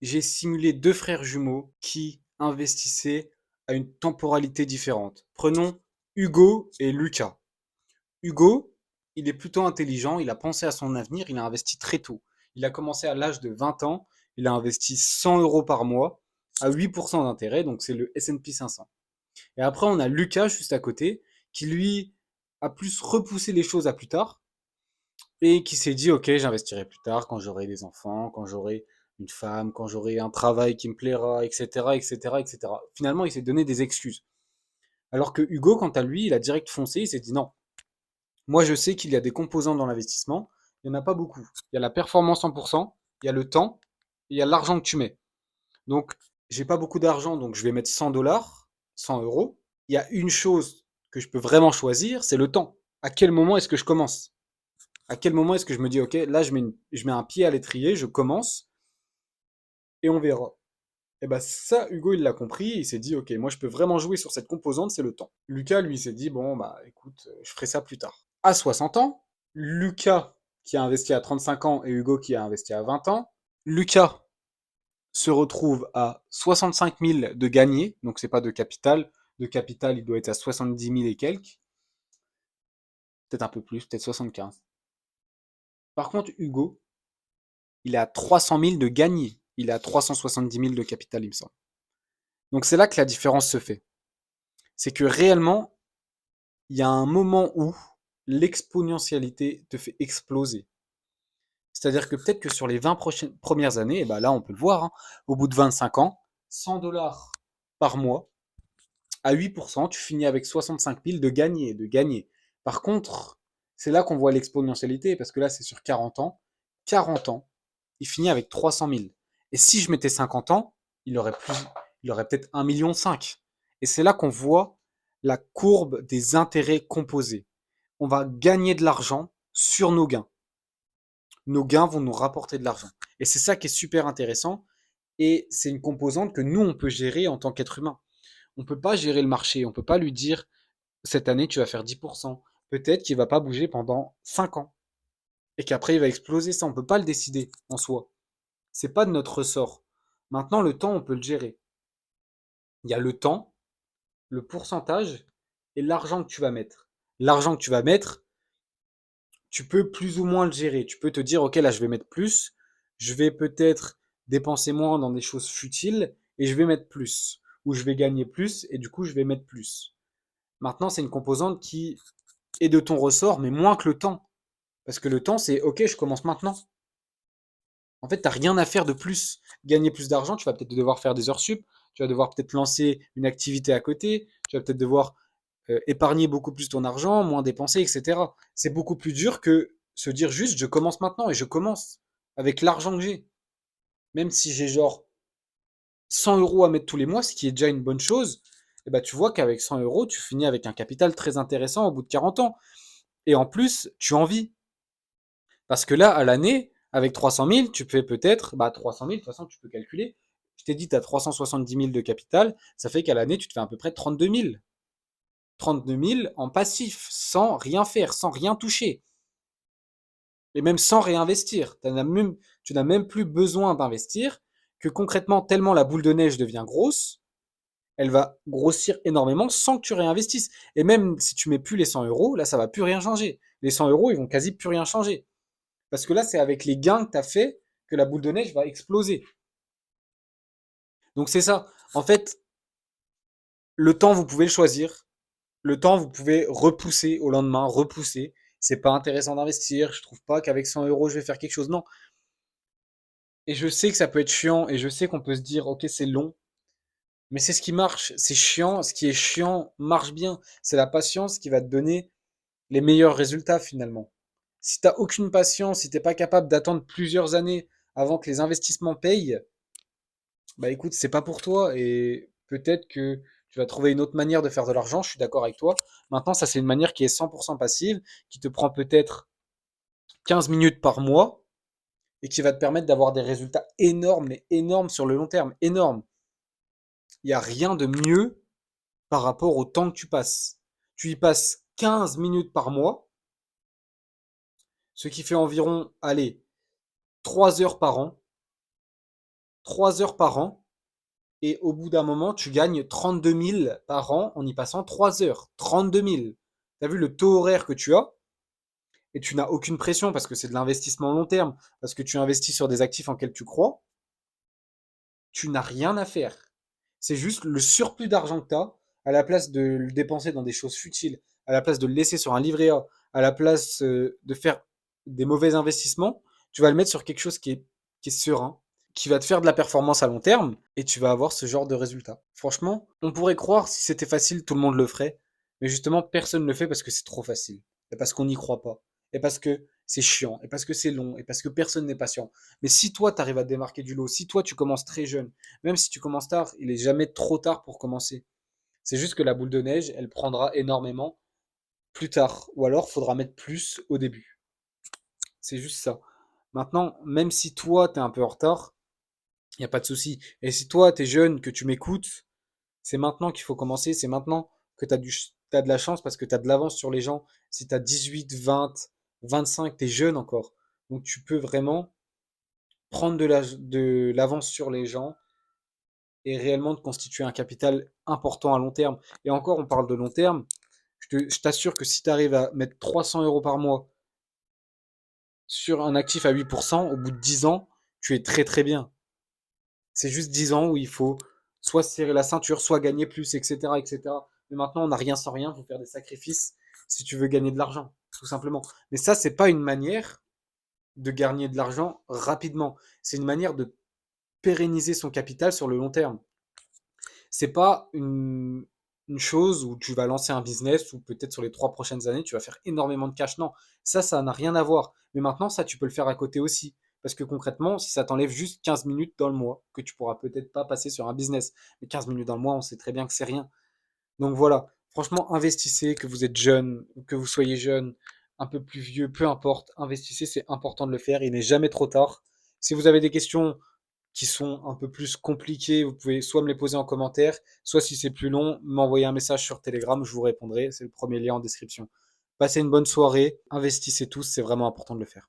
j'ai simulé 2 frères jumeaux qui investissaient à une temporalité différente. Prenons Hugo et Lucas. Hugo, il est plutôt intelligent, il a pensé à son avenir, il a investi très tôt. Il a commencé à l'âge de 20 ans, il a investi 100 euros par mois à 8% d'intérêt, donc c'est le S&P 500. Et après, on a Lucas juste à côté, qui lui a plus repoussé les choses à plus tard et qui s'est dit, ok, j'investirai plus tard quand j'aurai des enfants, quand j'aurai une femme, quand j'aurai un travail qui me plaira, etc., etc., etc. Finalement, il s'est donné des excuses. Alors que Hugo, quant à lui, il a direct foncé, il s'est dit non, moi, je sais qu'il y a des composants dans l'investissement. Il n'y en a pas beaucoup. Il y a la performance 100%, il y a le temps, et il y a l'argent que tu mets. Donc, j'ai pas beaucoup d'argent, donc je vais mettre 100 dollars, 100 euros. Il y a une chose que je peux vraiment choisir, c'est le temps. À quel moment est-ce que je commence? À quel moment est-ce que je me dis, ok, là, je mets un pied à l'étrier, je commence, et on verra. Et bah ça, Hugo, il l'a compris, il s'est dit, ok, moi, je peux vraiment jouer sur cette composante, c'est le temps. Lucas, lui, s'est dit, bon, bah, écoute, je ferai ça plus tard. À 60 ans, Lucas, qui a investi à 35 ans, et Hugo, qui a investi à 20 ans, Lucas se retrouve à 65 000 de gagné, donc c'est pas de capital. De capital, il doit être à 70 000 et quelques, peut-être un peu plus, peut-être 75. Par contre, Hugo, il est à 300 000 de gagné. Il est à 370 000 de capital, il me semble. Donc c'est là que la différence se fait. C'est que réellement, il y a un moment où l'exponentialité te fait exploser. C'est-à-dire que peut-être que sur les 20 premières années, et ben là on peut le voir, hein, au bout de 25 ans, 100 dollars par mois, à 8%, tu finis avec 65 000 de gagné, de gagné. Par contre, c'est là qu'on voit l'exponentialité, parce que là c'est sur 40 ans, il finit avec 300 000. Et si je mettais 50 ans, il aurait peut-être 1,5 million. Et c'est là qu'on voit la courbe des intérêts composés. On va gagner de l'argent sur nos gains. Nos gains vont nous rapporter de l'argent. Et c'est ça qui est super intéressant. Et c'est une composante que nous, on peut gérer en tant qu'être humain. On ne peut pas gérer le marché. On ne peut pas lui dire, cette année, tu vas faire 10%. Peut-être qu'il ne va pas bouger pendant 5 ans. Et qu'après, il va exploser. Ça, on ne peut pas le décider en soi. C'est pas de notre ressort. Maintenant, le temps, on peut le gérer. Il y a le temps, le pourcentage et l'argent que tu vas mettre. L'argent que tu vas mettre, tu peux plus ou moins le gérer. Tu peux te dire, ok, là, je vais mettre plus, je vais peut-être dépenser moins dans des choses futiles et je vais mettre plus. Ou je vais gagner plus et du coup, je vais mettre plus. Maintenant, c'est une composante qui est de ton ressort, mais moins que le temps. Parce que le temps, c'est, ok, je commence maintenant. En fait, tu n'as rien à faire de plus. Gagner plus d'argent, tu vas peut-être devoir faire des heures sup, tu vas devoir peut-être lancer une activité à côté, tu vas peut-être devoir épargner beaucoup plus ton argent, moins dépenser, etc. C'est beaucoup plus dur que se dire juste je commence maintenant et je commence avec l'argent que j'ai. Même si j'ai genre 100 euros à mettre tous les mois, ce qui est déjà une bonne chose, et ben tu vois qu'avec 100 euros, tu finis avec un capital très intéressant au bout de 40 ans. Et en plus, tu en vis. Parce que là, à l'année, avec 300 000, tu fais peut-être, bah 300 000, de toute façon, tu peux calculer. Je t'ai dit, tu as 370 000 de capital, ça fait qu'à l'année, tu te fais à peu près 32 000. 32 000 en passif, sans rien faire, sans rien toucher. Et même sans réinvestir. Tu n'as même plus besoin d'investir, que concrètement, tellement la boule de neige devient grosse, elle va grossir énormément sans que tu réinvestisses. Et même si tu mets plus les 100 euros, là, ça va plus rien changer. Les 100 euros, ils vont quasi plus rien changer. Parce que là, c'est avec les gains que tu as fait que la boule de neige va exploser. Donc c'est ça. En fait, le temps, vous pouvez le choisir. Le temps, vous pouvez repousser au lendemain, repousser. C'est pas intéressant d'investir. Je trouve pas qu'avec 100 euros, je vais faire quelque chose. Non. Et je sais que ça peut être chiant et je sais qu'on peut se dire, ok, c'est long. Mais c'est ce qui marche. C'est chiant. Ce qui est chiant marche bien. C'est la patience qui va te donner les meilleurs résultats finalement. Si t'as aucune patience, si t'es pas capable d'attendre plusieurs années avant que les investissements payent, bah écoute, c'est pas pour toi et peut-être que tu vas trouver une autre manière de faire de l'argent, je suis d'accord avec toi. Maintenant, ça c'est une manière qui est 100% passive, qui te prend peut-être 15 minutes par mois et qui va te permettre d'avoir des résultats énormes, mais énormes sur le long terme, énormes. Il n'y a rien de mieux par rapport au temps que tu passes. Tu y passes 15 minutes par mois, ce qui fait environ, allez, 3 heures par an. 3 heures par an. Et au bout d'un moment, tu gagnes 32 000 par an en y passant 3 heures. 32 000. Tu as vu le taux horaire que tu as et tu n'as aucune pression parce que c'est de l'investissement long terme, parce que tu investis sur des actifs en lesquels tu crois. Tu n'as rien à faire. C'est juste le surplus d'argent que tu as, à la place de le dépenser dans des choses futiles, à la place de le laisser sur un livret A, à la place de faire des mauvais investissements, tu vas le mettre sur quelque chose qui est serein, qui va te faire de la performance à long terme, et tu vas avoir ce genre de résultat. Franchement, on pourrait croire si c'était facile, tout le monde le ferait, mais justement, personne ne le fait parce que c'est trop facile, et parce qu'on n'y croit pas, et parce que c'est chiant, et parce que c'est long, et parce que personne n'est patient. Mais si toi, tu arrives à te démarquer du lot, si toi, tu commences très jeune, même si tu commences tard, il est jamais trop tard pour commencer. C'est juste que la boule de neige, elle prendra énormément plus tard. Ou alors, il faudra mettre plus au début. C'est juste ça. Maintenant, même si toi, tu es un peu en retard, il n'y a pas de souci. Et si toi, tu es jeune, que tu m'écoutes, c'est maintenant qu'il faut commencer. C'est maintenant que t'as de la chance parce que tu as de l'avance sur les gens. Si tu as 18, 20, 25, tu es jeune encore. Donc, tu peux vraiment prendre de l'avance sur les gens et réellement de constituer un capital important à long terme. Et encore, on parle de long terme. Je t'assure que si tu arrives à mettre 300 euros par mois sur un actif à 8%, au bout de 10 ans, tu es très très bien. C'est juste 10 ans où il faut soit serrer la ceinture, soit gagner plus, etc. etc. Mais maintenant, on n'a rien sans rien, il faut faire des sacrifices si tu veux gagner de l'argent, tout simplement. Mais ça, c'est pas une manière de gagner de l'argent rapidement. C'est une manière de pérenniser son capital sur le long terme. C'est pas une chose où tu vas lancer un business ou peut-être sur les 3 prochaines années, tu vas faire énormément de cash. Non, ça n'a rien à voir. Mais maintenant, ça, tu peux le faire à côté aussi. Parce que concrètement, si ça t'enlève juste 15 minutes dans le mois, que tu pourras peut-être pas passer sur un business, mais 15 minutes dans le mois, on sait très bien que c'est rien. Donc voilà, franchement, investissez, que vous êtes jeune, ou que vous soyez jeune, un peu plus vieux, peu importe, investissez, c'est important de le faire, il n'est jamais trop tard. Si vous avez des questions qui sont un peu plus compliquées, vous pouvez soit me les poser en commentaire, soit si c'est plus long, m'envoyer un message sur Telegram, je vous répondrai, c'est le premier lien en description. Passez une bonne soirée, investissez tous, c'est vraiment important de le faire.